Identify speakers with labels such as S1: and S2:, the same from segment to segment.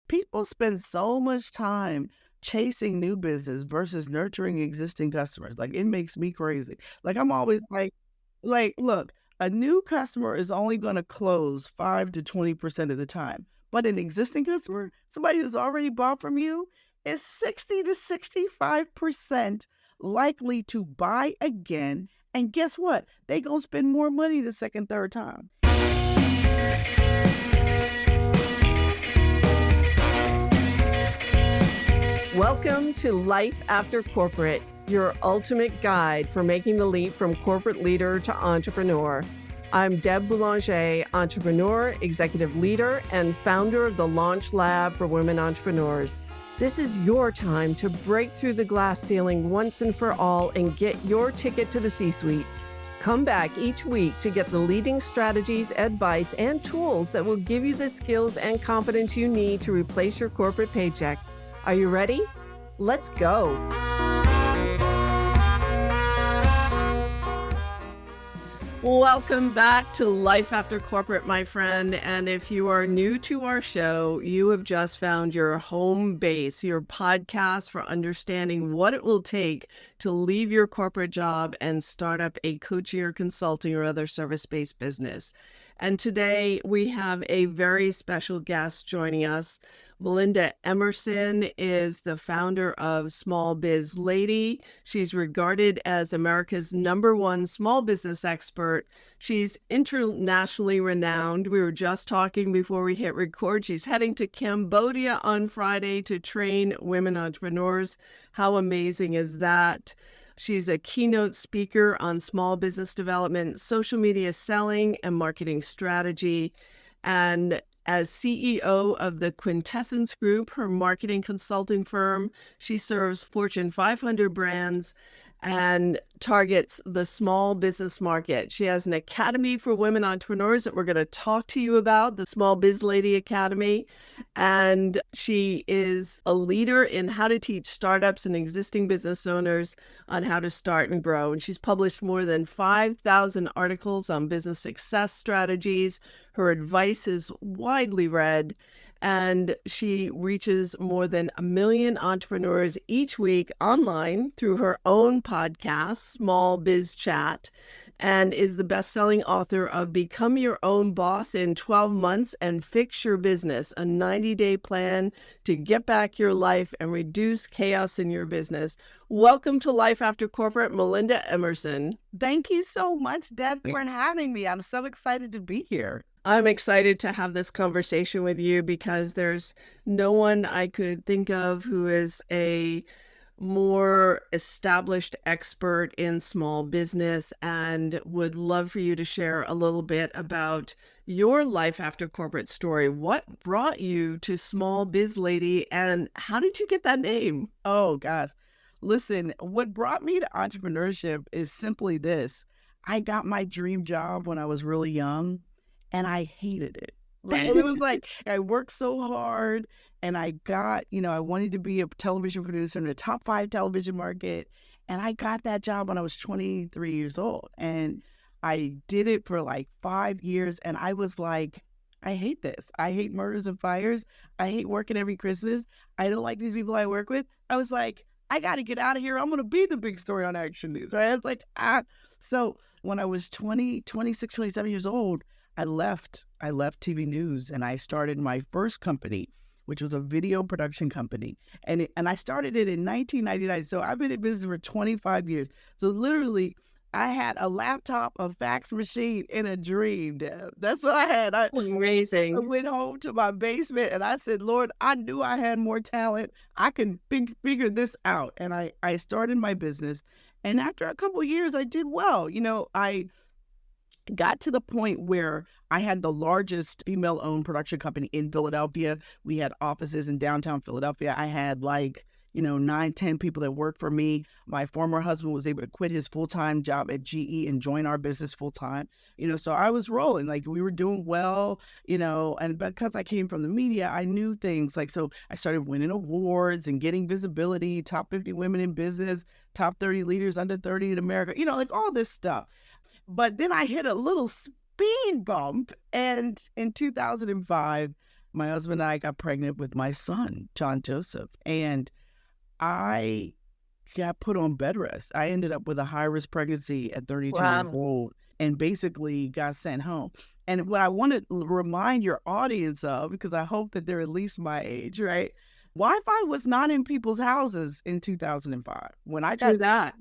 S1: people spend so much time chasing new business versus nurturing existing customers. Like, it makes me crazy. Like, I'm always look, a new customer is only going to close 5 to 20% of the time. But an existing customer, somebody who's already bought from you, is 60 to 65% likely to buy again. And guess what? They going to spend more money the second, third time.
S2: Welcome to Life After Corporate, your ultimate guide for making the leap from corporate leader to entrepreneur. I'm Deb Boulanger, entrepreneur, executive leader, and founder of the Launch Lab for Women Entrepreneurs. This is your time to break through the glass ceiling once and for all and get your ticket to the C-suite. Come back each week to get the leading strategies, advice, and tools that will give you the skills and confidence you need to replace your corporate paycheck. Are you ready? Let's go. Welcome back to Life After Corporate, my friend. And if you are new to our show, you have just found your home base, your podcast for understanding what it will take to leave your corporate job and start up a coaching or consulting or other service-based business. And today we have a very special guest joining us. Melinda Emerson is the founder of SmallBizLady. She's regarded as America's #1 small business expert. She's internationally renowned. We were just talking before we hit record. She's heading to Cambodia on Friday to train women entrepreneurs. How amazing is that? She's a keynote speaker on small business development, social media selling, and marketing strategy. And as CEO of the Quintessence Group, her marketing consulting firm, she serves Fortune 500 brands and targets the small business market. She has an academy for women entrepreneurs that we're going to talk to you about, the SmallBizLady Academy. And she is a leader in how to teach startups and existing business owners on how to start and grow. And she's published more than 5,000 articles on business success strategies. Her advice is widely read. And she reaches more than 1 million entrepreneurs each week online through her own podcast, Small Biz Chat, and is the best-selling author of Become Your Own Boss in 12 Months and Fix Your Business, a 90-day plan to get back your life and reduce chaos in your business. Welcome to Life After Corporate, Melinda Emerson.
S1: Thank you so much, Deb, for having me. I'm so excited to be here.
S2: I'm excited to have this conversation with you because there's no one I could think of who is a more established expert in small business, and would love for you to share a little bit about your Life After Corporate story. What brought you to SmallBizLady and how did you get that name?
S1: Oh, gosh. Listen, what brought me to entrepreneurship is simply this. I got my dream job when I was really young, and I hated it. It was like I worked so hard, and I got, I wanted to be a television producer in the top 5 television market. And I got that job when I was 23 years old. And I did it for like 5 years. And I was like, I hate this. I hate murders and fires. I hate working every Christmas. I don't like these people I work with. I was like, I got to get out of here. I'm going to be the big story on Action News, right? I was like, So when I was 26, 27 years old, I left TV news and I started my first company, which was a video production company. And I started it in 1999. So I've been in business for 25 years. So literally, I had a laptop, a fax machine, and a dream, Deb. That's what I had.
S2: Amazing.
S1: I went home to my basement and I said, Lord, I knew I had more talent. I can figure this out. And I started my business. And after a couple of years, I did well. I got to the point where I had the largest female-owned production company in Philadelphia. We had offices in downtown Philadelphia. I had 9, 10 people that worked for me. My former husband was able to quit his full-time job at GE and join our business full-time. So I was rolling, we were doing well, and because I came from the media, I knew things so I started winning awards and getting visibility, top 50 women in business, top 30 leaders under 30 in America, all this stuff. But then I hit a little speed bump, and in 2005, my husband and I got pregnant with my son, John Joseph, and I got put on bed rest. I ended up with a high-risk pregnancy at 32 years old and basically got sent home. And what I want to remind your audience of, because I hope that they're at least my age, right? Wi-Fi was not in people's houses in 2005. When I got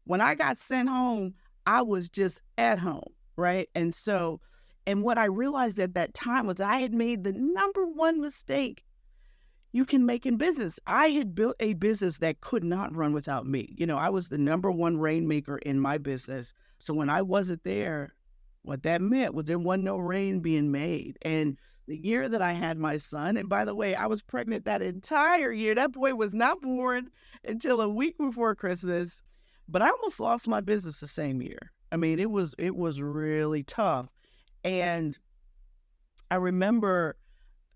S1: when I got sent home, I was just at home, right? And so, and what I realized at that time was I had made the number one mistake you can make in business. I had built a business that could not run without me. You know, I was the number one rainmaker in my business. So when I wasn't there, what that meant was there wasn't no rain being made. And the year that I had my son, and by the way, I was pregnant that entire year. That boy was not born until a week before Christmas, but I almost lost my business the same year. I mean, it was really tough. And I remember,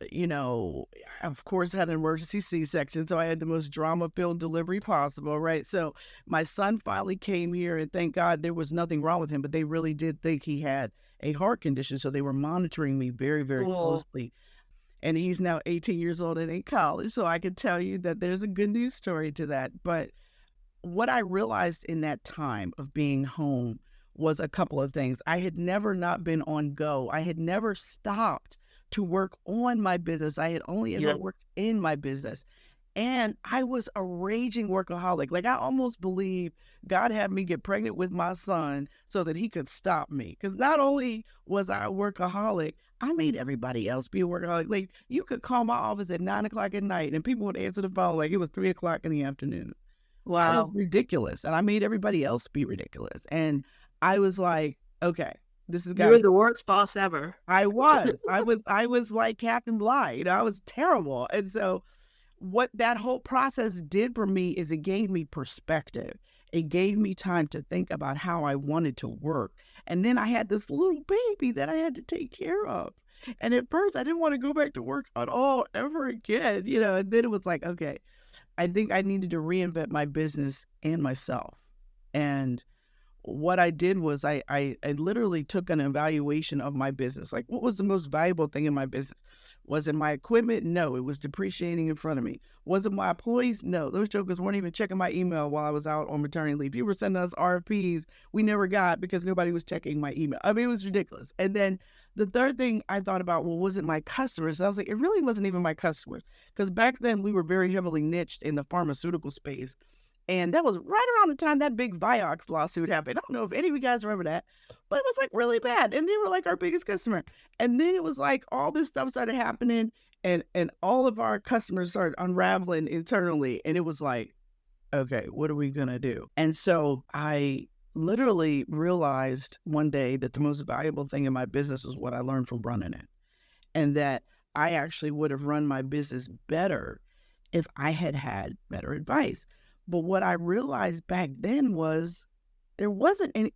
S1: you know, of course, I had an emergency C-section, so I had the most drama-filled delivery possible, right? So my son finally came here, and thank God there was nothing wrong with him, but they really did think he had a heart condition, so they were monitoring me very, very closely. And he's now 18 years old and in college, so I can tell you that there's a good news story to that. But what I realized in that time of being home was a couple of things. I had never not been on go. I had never stopped to work on my business. I had only ever worked in my business. And I was a raging workaholic. Like, I almost believe God had me get pregnant with my son so that he could stop me. Because not only was I a workaholic, I made everybody else be a workaholic. Like, you could call my office at 9 o'clock at night and people would answer the phone like it was 3 o'clock in the afternoon. Wow. That was ridiculous. And I made everybody else be ridiculous. And I was like, okay, this is
S2: you were the worst boss ever.
S1: I was like Captain Bligh. You know, I was terrible. And so what that whole process did for me is it gave me perspective. It gave me time to think about how I wanted to work. And then I had this little baby that I had to take care of. And at first I didn't want to go back to work at all ever again, you know, and then it was like, okay, I think I needed to reinvent my business and myself. And what I did was I literally took an evaluation of my business. Like, what was the most valuable thing in my business? Was it my equipment? No, it was depreciating in front of me. Was it my employees? No, those jokers weren't even checking my email while I was out on maternity leave. People were sending us RFPs we never got because nobody was checking my email. I mean, it was ridiculous. And then the third thing I thought about, well, was it my customers? And I was like, it really wasn't even my customers. Because back then we were very heavily niched in the pharmaceutical space. And that was right around the time that big Vioxx lawsuit happened. I don't know if any of you guys remember that, but it was like really bad. And they were like our biggest customer. And then it was like all this stuff started happening and all of our customers started unraveling internally. And it was like, okay, what are we going to do? And so I literally realized one day that the most valuable thing in my business was what I learned from running it. And that I actually would have run my business better if I had had better advice. But what I realized back then was there wasn't in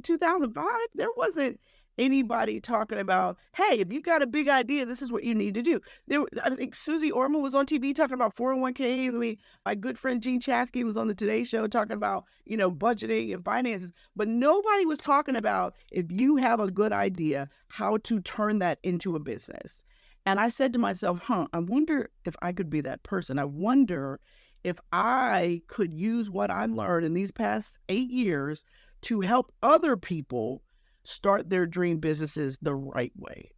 S1: 2005, there wasn't anybody talking about, hey, if you got a big idea, this is what you need to do. I think Susie Orman was on TV talking about 401ks. My good friend Gene Chaffee was on the Today Show talking about, you know, budgeting and finances. But nobody was talking about, if you have a good idea, how to turn that into a business. And I said to myself, I wonder if I could be that person. I wonder if I could use what I learned in these past 8 years to help other people start their dream businesses the right way.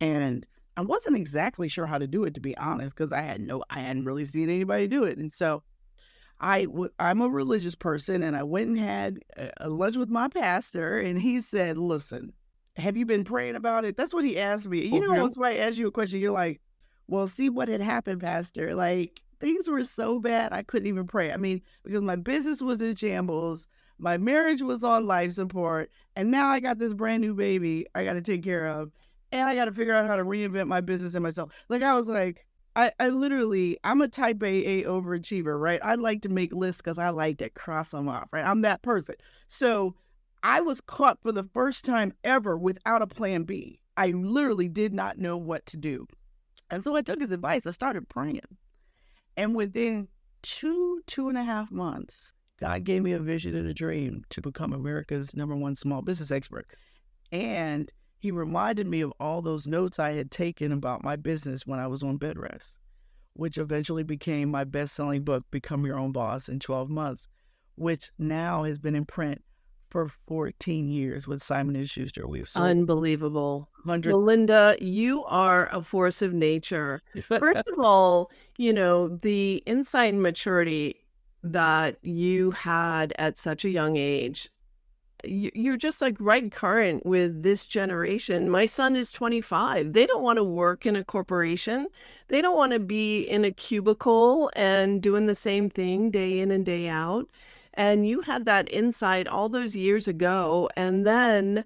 S1: And I wasn't exactly sure how to do it, to be honest, because I hadn't really seen anybody do it. And so I'm a religious person, and I went and had a lunch with my pastor, and he said, listen, have you been praying about it? That's what he asked me. You know, when somebody asks you a question, you're like, well, see what had happened, Pastor. Like, things were so bad, I couldn't even pray. I mean, because my business was in shambles, my marriage was on life support, and now I got this brand new baby I got to take care of, and I got to figure out how to reinvent my business and myself. Like, I was like, I'm a type A overachiever, right? I like to make lists because I like to cross them off, right? I'm that person. So I was caught for the first time ever without a plan B. I literally did not know what to do. And so I took his advice. I started praying. And within 2.5 months, God gave me a vision and a dream to become America's #1 small business expert. And he reminded me of all those notes I had taken about my business when I was on bed rest, which eventually became my best-selling book, Become Your Own Boss in 12 Months, which now has been in print for 14 years with Simon & Schuster. We've sold
S2: Unbelievable.
S1: hundreds.
S2: Melinda, you are a force of nature. First of all, the insight and maturity that you had at such a young age, you're just like right current with this generation. My son is 25. They don't want to work in a corporation. They don't want to be in a cubicle and doing the same thing day in and day out. And you had that insight all those years ago. And then,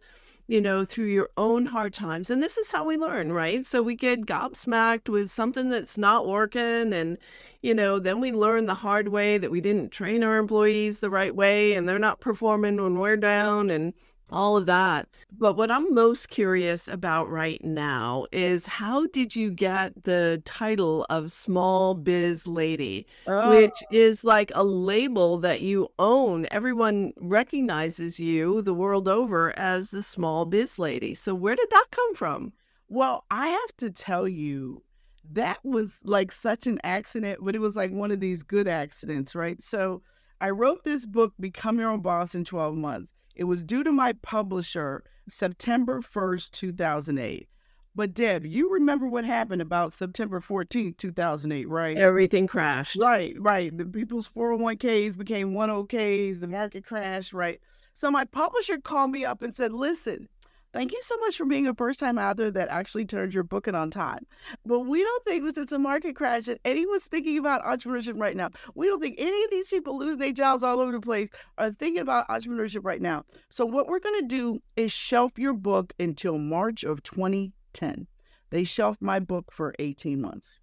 S2: through your own hard times. And this is how we learn, right? So we get gobsmacked with something that's not working. And, then we learn the hard way that we didn't train our employees the right way and they're not performing when we're down and all of that. But what I'm most curious about right now is how did you get the title of SmallBizLady, which is like a label that you own. Everyone recognizes you the world over as the SmallBizLady. So where did that come from?
S1: Well, I have to tell you, that was like such an accident, but it was like one of these good accidents, right? So I wrote this book, Become Your Own Boss in 12 Months. It was due to my publisher September 1st, 2008. But Deb, you remember what happened about September 14th, 2008, right?
S2: Everything crashed.
S1: Right. The people's 401ks became 101ks, the market crashed, right? So my publisher called me up and said, listen, thank you so much for being a first-time author that actually turned your book in on time. But we don't think since a market crash that anyone's thinking about entrepreneurship right now. We don't think any of these people losing their jobs all over the place are thinking about entrepreneurship right now. So what we're going to do is shelf your book until March of 2010. They shelved my book for 18 months.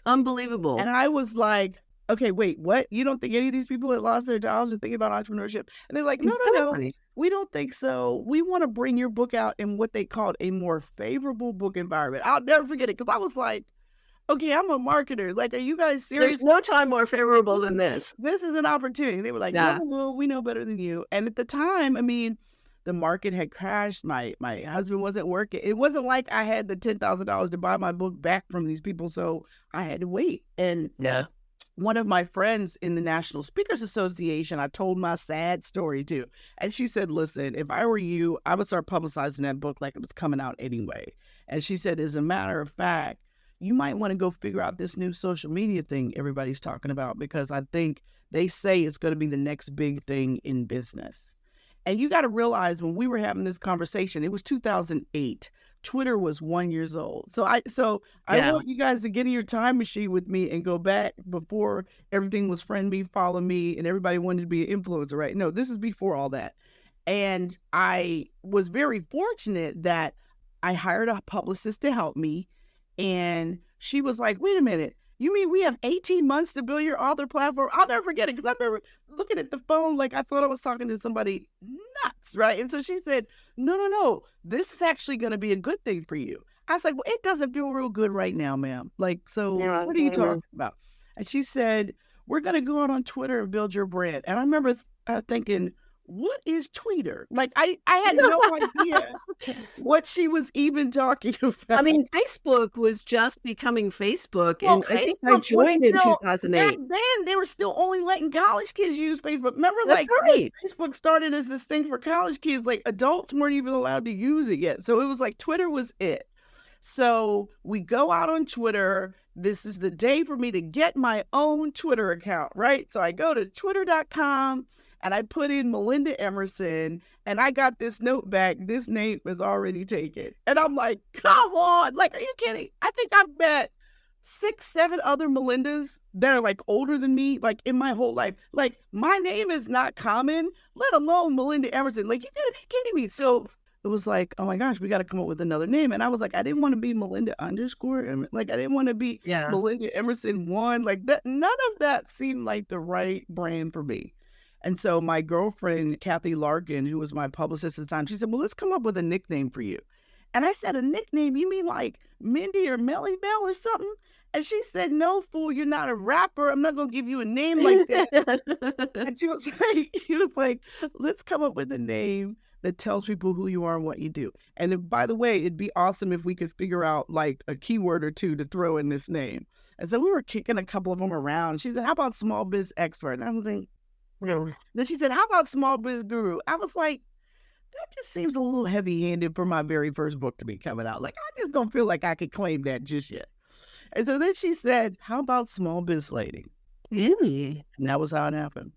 S2: Unbelievable.
S1: And I was like, okay, wait, what? You don't think any of these people that lost their jobs are thinking about entrepreneurship? And they're like, no, we don't think so. We want to bring your book out in what they called a more favorable book environment. I'll never forget it because I was like, okay, I'm a marketer. Like, are you guys serious?
S2: There's no time more favorable than this.
S1: This is an opportunity. They were like, no, we know better than you. And at the time, I mean, the market had crashed. My husband wasn't working. It wasn't like I had the $10,000 to buy my book back from these people. So I had to wait. And one of my friends in the National Speakers Association, I told my sad story to. And she said, listen, if I were you, I would start publicizing that book like it was coming out anyway. And she said, as a matter of fact, you might want to go figure out this new social media thing everybody's talking about, because I think they say it's going to be the next big thing in business. And you got to realize when we were having this conversation, it was 2008. Twitter was 1 year old. So I want you guys to get in your time machine with me and go back before everything was friend me, follow me, and everybody wanted to be an influencer, right? No, this is before all that. And I was very fortunate that I hired a publicist to help me. And she was like, wait a minute. You mean we have 18 months to build your author platform? I'll never forget it because I remember looking at the phone like I thought I was talking to somebody nuts, right? And so she said, no, this is actually going to be a good thing for you. I was like, well, it doesn't feel real good right now, ma'am. Like, so what are you talking about? And she said, we're going to go out on Twitter and build your brand. And I remember thinking, what is Twitter? Like, I had no idea what she was even talking about.
S2: I mean, Facebook was just becoming Facebook, and I think I joined in 2008.
S1: Back then, they were still only letting college kids use Facebook. Remember,
S2: That's right.
S1: Facebook started as this thing for college kids. Like, adults weren't even allowed to use it yet. So it was like Twitter was it. So we go out on Twitter. This is the day for me to get my own Twitter account, right? So I go to twitter.com. And I put in Melinda Emerson, and I got this note back. This name was already taken. And I'm like, come on. Like, are you kidding? I think I've met 6, 7 other Melindas that are like older than me, like in my whole life. Like, my name is not common, let alone Melinda Emerson. Like, you gotta be kidding me. So it was like, oh my gosh, we got to come up with another name. And I was like, I didn't want to be Melinda _ like, I didn't want to be Melinda Emerson 1. Like, that, none of that seemed like the right brand for me. And so my girlfriend, Kathy Larkin, who was my publicist at the time, she said, well, let's come up with a nickname for you. And I said, a nickname? You mean like Mindy or Melly Bell or something? And she said, no, fool, you're not a rapper. I'm not going to give you a name like that. And she was like, let's come up with a name that tells people who you are and what you do. And if, by the way, it'd be awesome if we could figure out like a keyword or two to throw in this name. And so we were kicking a couple of them around. She said, how about small biz expert? And I was like, no. Then she said, how about small biz guru? I was like, that just seems a little heavy-handed for my very first book to be coming out. Like, I just don't feel like I could claim that just yet. And so then she said, how about small biz lady?
S2: Mm.
S1: And that was how it happened.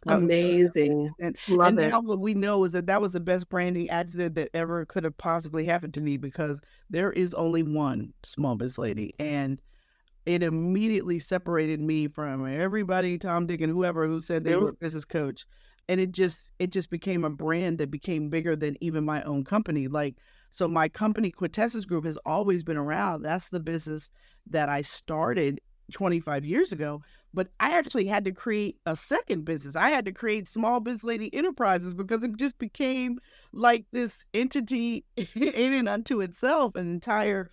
S2: Amazing.
S1: And
S2: Love it.
S1: now what we know is that was the best branding accident that ever could have possibly happened to me, because there is only one small biz lady. And it immediately separated me from everybody, Tom, Dick, and whoever who said they were a business coach. And it just became a brand that became bigger than even my own company. Like, so my company, Quintessence Group, has always been around. That's the business that I started 25 years ago. But I actually had to create a second business. I had to create Small Biz Lady Enterprises, because it just became like this entity in and unto itself, an entire,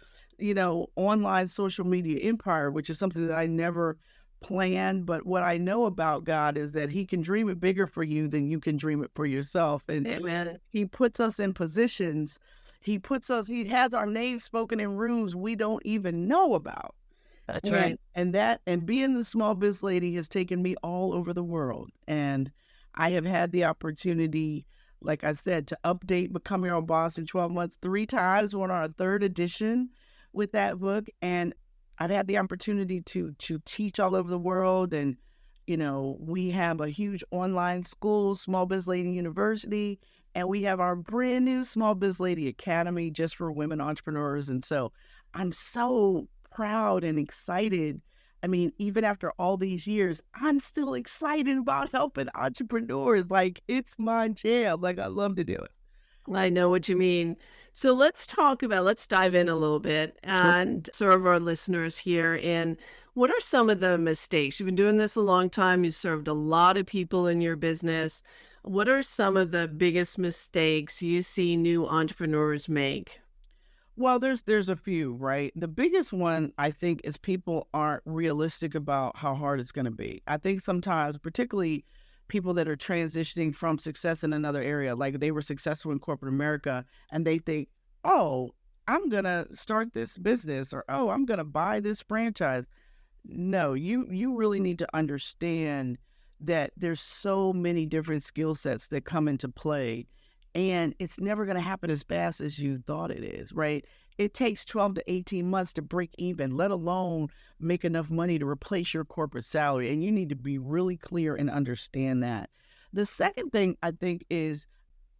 S1: online social media empire, which is something that I never planned. But what I know about God is that he can dream it bigger for you than you can dream it for yourself. And
S2: Amen.
S1: He puts us in positions. He has our names spoken in rooms we don't even know about.
S2: That's right.
S1: And being the small biz lady has taken me all over the world. And I have had the opportunity, like I said, to update Become Your Own Boss in 12 months 3 times. We're on our 3rd edition with that book. And I've had the opportunity to teach all over the world. And, we have a huge online school, Small Biz Lady University, and we have our brand new Small Biz Lady Academy just for women entrepreneurs. And so I'm so proud and excited. I mean, even after all these years, I'm still excited about helping entrepreneurs. Like, it's my jam. Like, I love to do it.
S2: I know what you mean. So let's dive in a little bit and serve our listeners here in what are some of the mistakes? You've been doing this a long time. You've served a lot of people in your business. What are some of the biggest mistakes you see new entrepreneurs make?
S1: Well, there's a few, right? The biggest one, I think, is people aren't realistic about how hard it's going to be. I think sometimes, particularly people that are transitioning from success in another area, like they were successful in corporate America, and they think, oh, I'm going to start this business, or, oh, I'm going to buy this franchise. No, you really need to understand that there's so many different skill sets that come into play. And it's never going to happen as fast as you thought it is, right? It takes 12 to 18 months to break even, let alone make enough money to replace your corporate salary. And you need to be really clear and understand that. The second thing I think is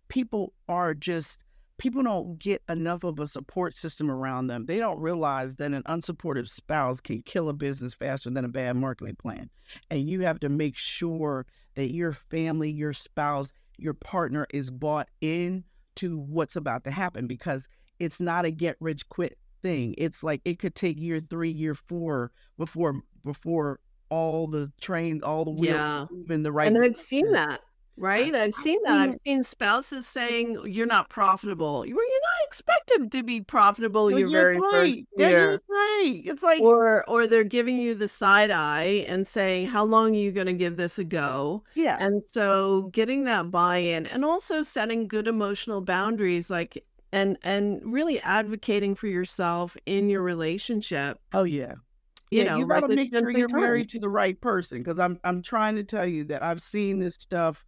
S1: people don't get enough of a support system around them. They don't realize that an unsupportive spouse can kill a business faster than a bad marketing plan. And you have to make sure that your family, your spouse, your partner is bought in to what's about to happen, because it's not a get rich quick thing. It's like it could take year 3, year 4 before all the wheels move in the right
S2: And I've
S1: direction.
S2: seen that, right? I've seen that. I've seen spouses saying, you're not profitable. You're not expected to be profitable your very first year.
S1: Right. It's like,
S2: or they're giving you the side eye and saying, how long are you going to give this a go?
S1: yeah.
S2: And so getting that buy-in, and also setting good emotional boundaries, like, and really advocating for yourself in your relationship.
S1: Oh yeah. You got to make sure you're married to the right person, because I'm trying to tell you that I've seen this stuff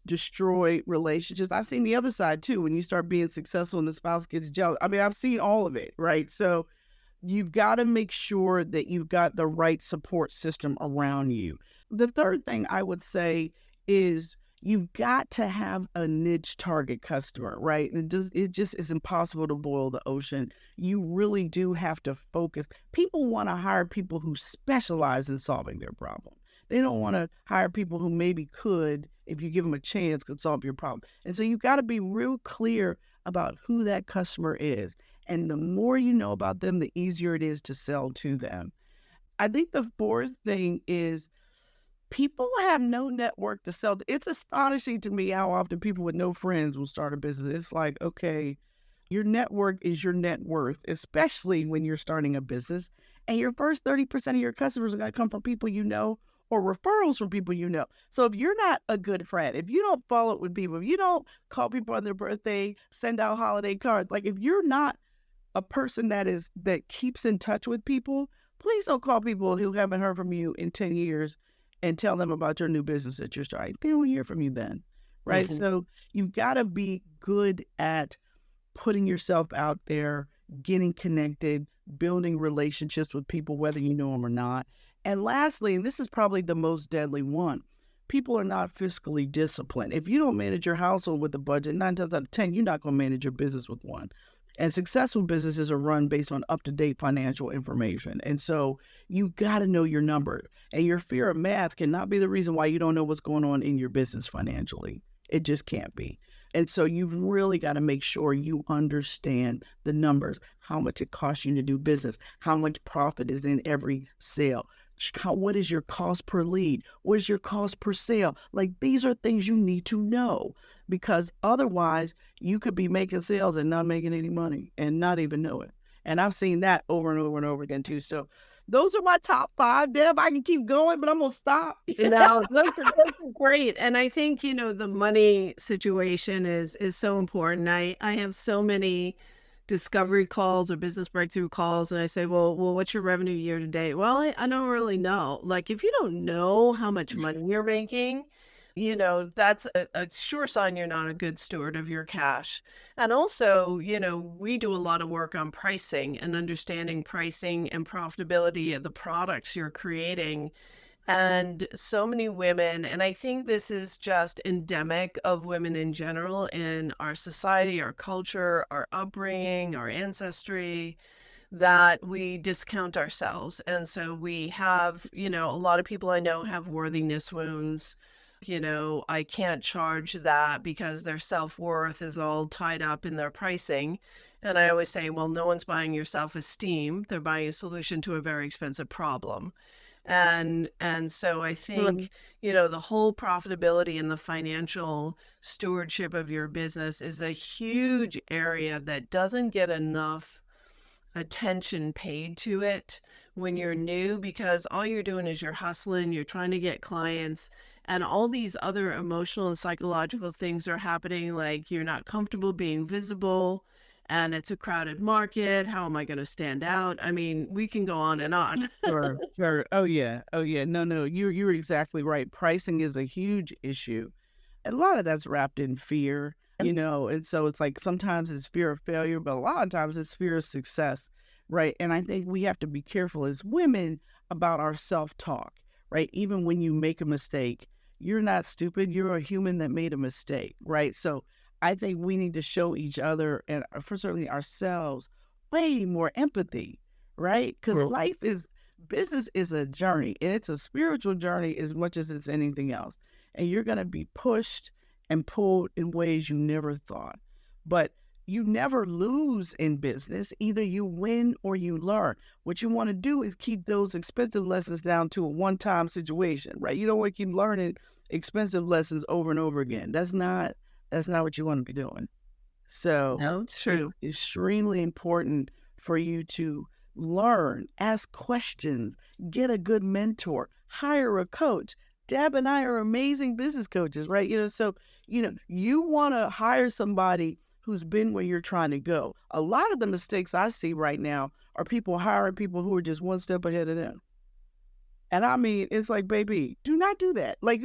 S1: destroy relationships. I've seen the other side too, when you start being successful and the spouse gets jealous. I mean, I've seen all of it, right? So you've got to make sure that you've got the right support system around you. The third thing I would say is you've got to have a niche target customer, right? It just is impossible to boil the ocean. You really do have to focus. People want to hire people who specialize in solving their problem. They don't want to hire people who maybe could, if you give them a chance, could solve your problem. And so you've got to be real clear about who that customer is. And the more you know about them, the easier it is to sell to them. I think the fourth thing is people have no network to sell to. It's astonishing to me how often people with no friends will start a business. It's like, okay, your network is your net worth, especially when you're starting a business. And your first 30% of your customers are going to come from people you know, or referrals from people you know. So if you're not a good friend, if you don't follow up with people, if you don't call people on their birthday, send out holiday cards, like if you're not a person that keeps in touch with people, please don't call people who haven't heard from you in 10 years and tell them about your new business that you're starting. They don't hear from you then, right?
S2: Mhm.
S1: So you've got to be good at putting yourself out there, getting connected, building relationships with people, whether you know them or not. And lastly, and this is probably the most deadly one, people are not fiscally disciplined. If you don't manage your household with a budget, 9 times out of 10, you're not going to manage your business with one. And successful businesses are run based on up-to-date financial information. And so you got to know your number. And your fear of math cannot be the reason why you don't know what's going on in your business financially. It just can't be. And so you've really got to make sure you understand the numbers, how much it costs you to do business, how much profit is in every sale. What is your cost per lead? What is your cost per sale? Like, these are things you need to know, because otherwise you could be making sales and not making any money and not even know it. And I've seen that over and over and over again too. So those are my top 5, Deb. I can keep going, but I'm going to stop.
S2: No, those are great. And I think, the money situation is so important. I have so many discovery calls or business breakthrough calls, and I say, well, what's your revenue year to date? Well, I don't really know. Like, if you don't know how much money you're making, that's a sure sign you're not a good steward of your cash. And also, we do a lot of work on pricing and understanding pricing and profitability of the products you're creating. And so many women, and I think this is just endemic of women in general in our society, our culture, our upbringing, our ancestry, that we discount ourselves. And so we have, a lot of people I know have worthiness wounds. I can't charge that because their self-worth is all tied up in their pricing. And I always say, well, no one's buying your self-esteem. They're buying a solution to a very expensive problem. And so I think, the whole profitability and the financial stewardship of your business is a huge area that doesn't get enough attention paid to it when you're new, because all you're doing is you're hustling, you're trying to get clients, and all these other emotional and psychological things are happening, like you're not comfortable being visible. And it's a crowded market. How am I going to stand out? I mean, we can go on and on.
S1: Sure. Oh yeah. No, you're exactly right. Pricing is a huge issue. And a lot of that's wrapped in fear, and so it's like sometimes it's fear of failure, but a lot of times it's fear of success, right? And I think we have to be careful as women about our self-talk, right? Even when you make a mistake, you're not stupid. You're a human that made a mistake, right? So I think we need to show each other, and for certainly ourselves, way more empathy, right? Because business is a journey, and it's a spiritual journey as much as it's anything else. And you're going to be pushed and pulled in ways you never thought. But you never lose in business. Either you win or you learn. What you want to do is keep those expensive lessons down to a one-time situation, right? You don't want to keep learning expensive lessons over and over again. That's not what you want to be doing. So
S2: No, it's true.
S1: It's extremely important for you to learn, ask questions, get a good mentor, hire a coach. Deb and I are amazing business coaches, right? So you want to hire somebody who's been where you're trying to go. A lot of the mistakes I see right now are people hiring people who are just one step ahead of them. And I mean, it's like, baby, do not do that. Like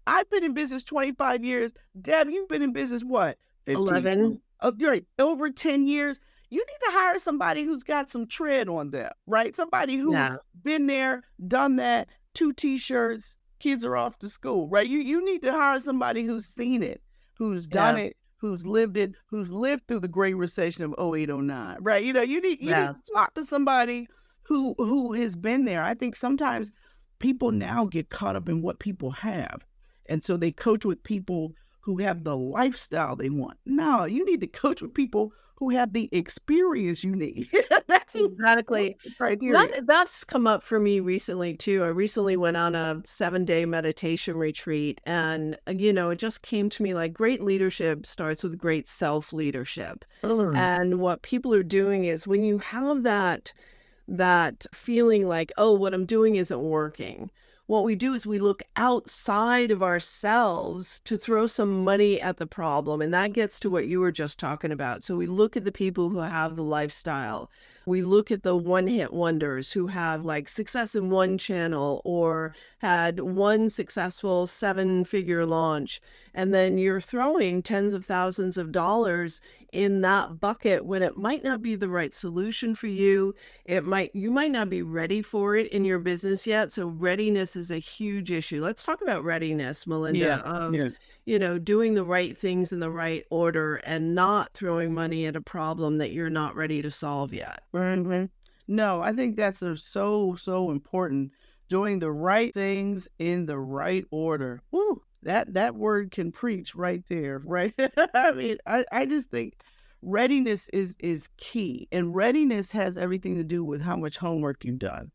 S1: I've been in business 25 years. Deb, you've been in business what? 15?
S2: 11.
S1: Right, over 10 years. You need to hire somebody who's got some tread on them, right? Somebody who's been there, done that, 2 T-shirts, kids are off to school, right? You need to hire somebody who's seen it, who's done it, who's lived it, who's lived through the Great Recession of 08, 09, right? You need to talk to somebody who has been there. I think sometimes people now get caught up in what people have. And so they coach with people who have the lifestyle they want. No, you need to coach with people who have the experience you need. That's
S2: exactly criteria. That's come up for me recently too. I recently went on a 7-day meditation retreat, and it just came to me like great leadership starts with great self-leadership. And what people are doing is when you have that that feeling like, oh, what I'm doing isn't working. What we do is we look outside of ourselves to throw some money at the problem. And that gets to what you were just talking about. So we look at the people who have the lifestyle. We look at the one-hit wonders who have like success in one channel or had one successful 7-figure launch. And then you're throwing tens of thousands of dollars in that bucket when it might not be the right solution for you. You might not be ready for it in your business yet. So readiness is a huge issue. Let's talk about readiness, Melinda, of, doing the right things in the right order and not throwing money at a problem that you're not ready to solve yet.
S1: Mm-hmm. No, I think that's so important. Doing the right things in the right order. Woo, that word can preach right there, right? I mean, I just think readiness is key. And readiness has everything to do with how much homework you've done.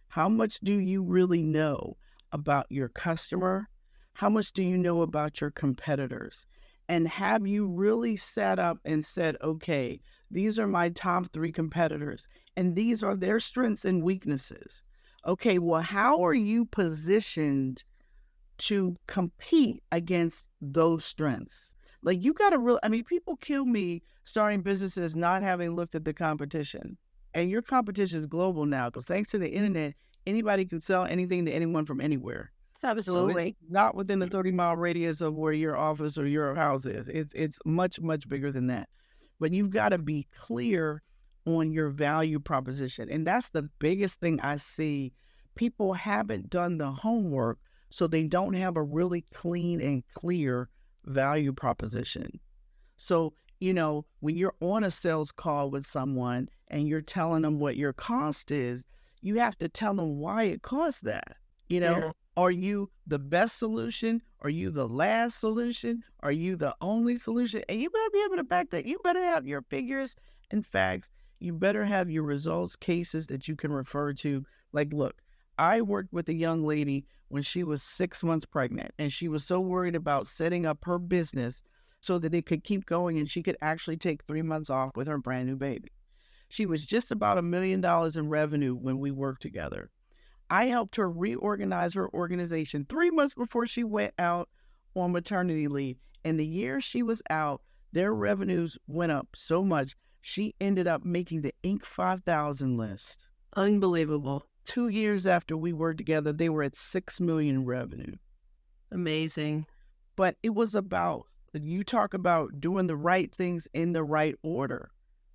S1: How much do you really know about your customer? How much do you know about your competitors? And have you really sat up and said, okay, these are my top 3 competitors, and these are their strengths and weaknesses. Okay, well, how are you positioned to compete against those strengths? Like, you got to people kill me starting businesses not having looked at the competition. And your competition is global now because thanks to the internet, anybody can sell anything to anyone from anywhere.
S2: Absolutely.
S1: So it's not within a 30-mile radius of where your office or your house is. It's much, much bigger than that. But you've got to be clear on your value proposition. And that's the biggest thing I see. People haven't done the homework, so they don't have a really clean and clear value proposition. So, when you're on a sales call with someone and you're telling them what your cost is, you have to tell them why it costs that. Are you the best solution? Are you the last solution? Are you the only solution? And you better be able to back that. You better have your figures and facts. You better have your results, cases that you can refer to. Like, look, I worked with a young lady when she was 6 months pregnant, and she was so worried about setting up her business so that it could keep going and she could actually take 3 months off with her brand new baby. She was just about $1 million in revenue when we worked together. I helped her reorganize her organization 3 months before she went out on maternity leave. And the year she was out, their revenues went up so much, she ended up making the Inc. 5000 list.
S2: Unbelievable.
S1: 2 years after we worked together, they were at $6 million in revenue.
S2: Amazing.
S1: But it was about, you talk about doing the right things in the right order,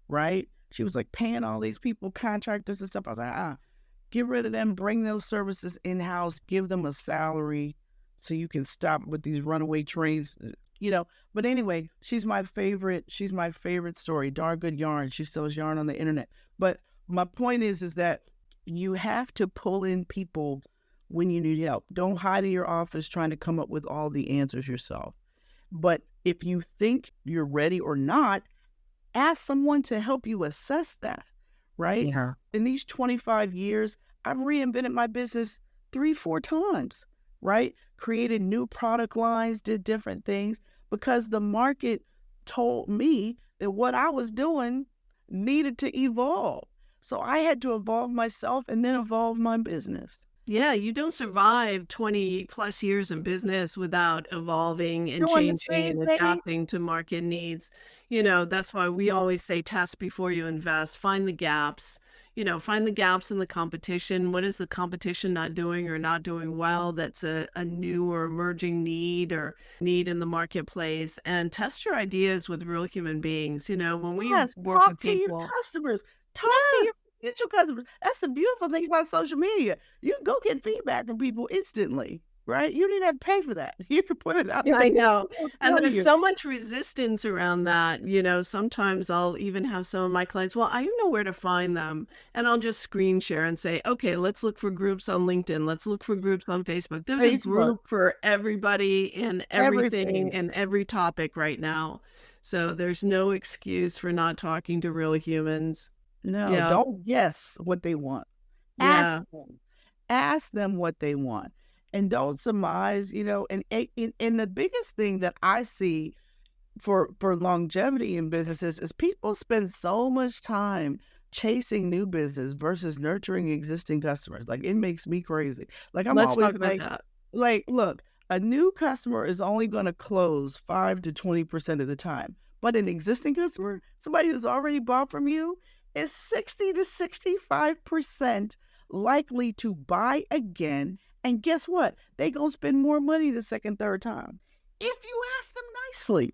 S1: right? She was like paying all these people, contractors and stuff. I was like, get rid of them, bring those services in-house, give them a salary so you can stop with these runaway trains, But anyway, she's my favorite story. Darn good yarn. She sells yarn on the internet. But my point is that you have to pull in people when you need help. Don't hide in your office trying to come up with all the answers yourself. But if you think you're ready or not, ask someone to help you assess that. Right?
S2: Yeah.
S1: In these 25 years, I've reinvented my business 3-4 times, right? Created new product lines, did different things because the market told me that what I was doing needed to evolve. So I had to evolve myself and then evolve my business.
S2: Yeah, you don't survive 20 plus years in business without evolving and changing and adapting to market needs. That's why we always say test before you invest, find the gaps, find the gaps in the competition. What is the competition not doing or not doing well? That's a new or emerging need in the marketplace, and test your ideas with real human beings. When we work with people,
S1: your customers, talk to your potential customers. That's the beautiful thing about social media. You can go get feedback from people instantly, right? You don't even have to pay for that. You can put it out there.
S2: I know. And there's so much resistance around that. Sometimes I'll even have some of my clients, well, I know where to find them. And I'll just screen share and say, okay, let's look for groups on LinkedIn. Let's look for groups on Facebook. There's a group for everybody and everything and every topic right now. So there's no excuse for not talking to real humans.
S1: No, don't guess what they want. Ask them what they want. And don't surmise, and the biggest thing that I see for longevity in businesses is people spend so much time chasing new business versus nurturing existing customers. Like, it makes me crazy. Like, I'm
S2: Let's
S1: always
S2: talk about that.
S1: like, look, a new customer is only going to close 5 to 20% of the time. But an existing customer, somebody who's already bought from you, is 60 to 65% likely to buy again. And guess what? They going to spend more money the second, third time. If you ask them nicely,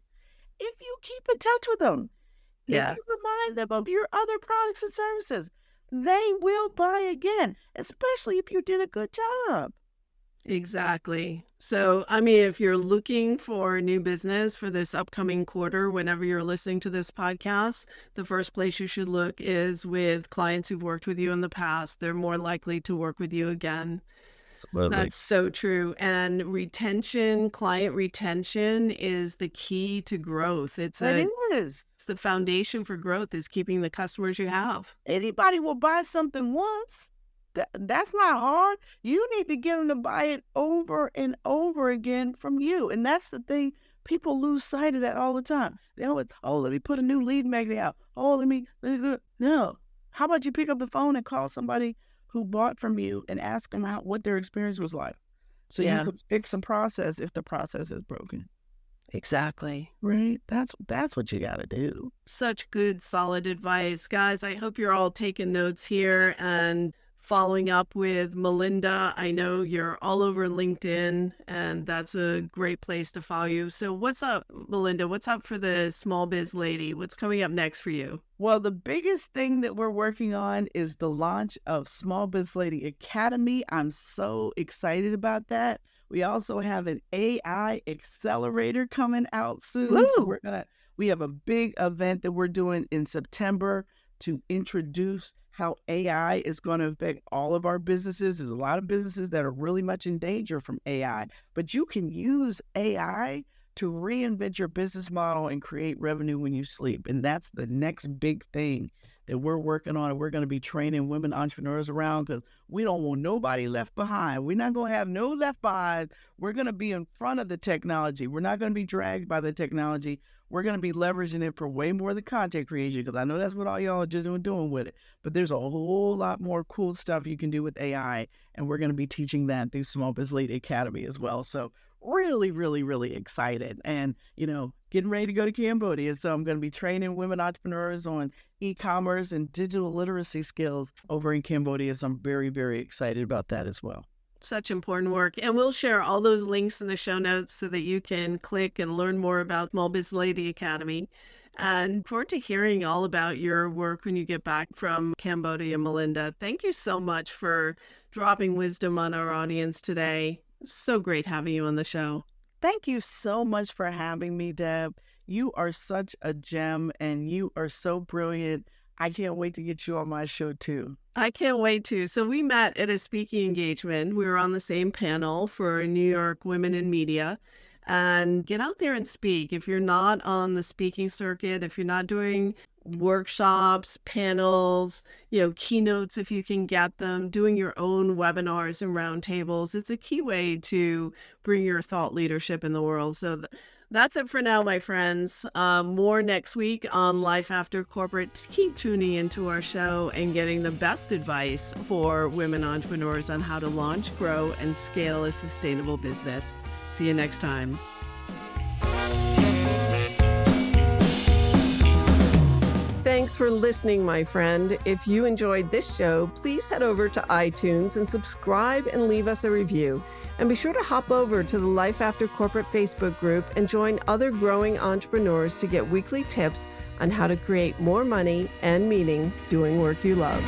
S1: if you keep in touch with them, if you remind them of your other products and services, they will buy again, especially if you did a good job.
S2: Exactly. So, I mean, if you're looking for new business for this upcoming quarter, whenever you're listening to this podcast, the first place you should look is with clients who've worked with you in the past. They're more likely to work with you again.
S1: Absolutely.
S2: That's so true. And retention, client retention is the key to growth.
S1: It is.
S2: It's the foundation for growth is keeping the customers you have.
S1: Anybody will buy something once. That's not hard. You need to get them to buy it over and over again from you. And that's the thing. People lose sight of that all the time. They always, let me put a new lead magnet out. Let me no. How about you pick up the phone and call somebody who bought from you and ask them what their experience was like. So you can fix a process if the process is broken.
S2: Exactly.
S1: Right? That's what you got to do.
S2: Such good, solid advice. Guys, I hope you're all taking notes here and following up with Melinda. I know you're all over LinkedIn, and that's a great place to follow you. So what's up, Melinda? What's up for the Small Biz Lady? What's coming up next for you?
S1: Well, the biggest thing that we're working on is the launch of SmallBizLady Academy. I'm so excited about that. We also have an AI accelerator coming out soon.
S2: Woo!
S1: So we have a big event that we're doing in September to introduce how AI is going to affect all of our businesses. There's a lot of businesses that are really much in danger from AI, but you can use AI to reinvent your business model and create revenue when you sleep. And that's the next big thing that we're working on. And we're going to be training women entrepreneurs around because we don't want nobody left behind. We're not going to have no left behind. We're going to be in front of the technology. We're not going to be dragged by the technology. We're going to be leveraging it for way more than content creation because I know that's what all y'all are just doing with it. But there's a whole lot more cool stuff you can do with AI. And we're going to be teaching that through Small Biz Lady Academy as well. So really, really, really excited. And, getting ready to go to Cambodia. So I'm going to be training women entrepreneurs on e-commerce and digital literacy skills over in Cambodia. So I'm very, very excited about that as well.
S2: Such important work. And we'll share all those links in the show notes so that you can click and learn more about Small Biz Lady Academy. And forward to hearing all about your work when you get back from Cambodia, Melinda. Thank you so much for dropping wisdom on our audience today. So great having you on the show.
S1: Thank you so much for having me, Deb. You are such a gem and you are so brilliant. I can't wait to get you on my show too.
S2: I can't wait to. So we met at a speaking engagement. We were on the same panel for New York Women in Media. And get out there and speak. If you're not on the speaking circuit, if you're not doing workshops, panels, keynotes, if you can get them, doing your own webinars and roundtables, it's a key way to bring your thought leadership in the world. So that's it for now, my friends. More next week on Life After Corporate. Keep tuning into our show and getting the best advice for women entrepreneurs on how to launch, grow, and scale a sustainable business. See you next time. Thanks for listening, my friend. If you enjoyed this show, please head over to iTunes and subscribe and leave us a review. And be sure to hop over to the Life After Corporate Facebook group and join other growing entrepreneurs to get weekly tips on how to create more money and meaning doing work you love.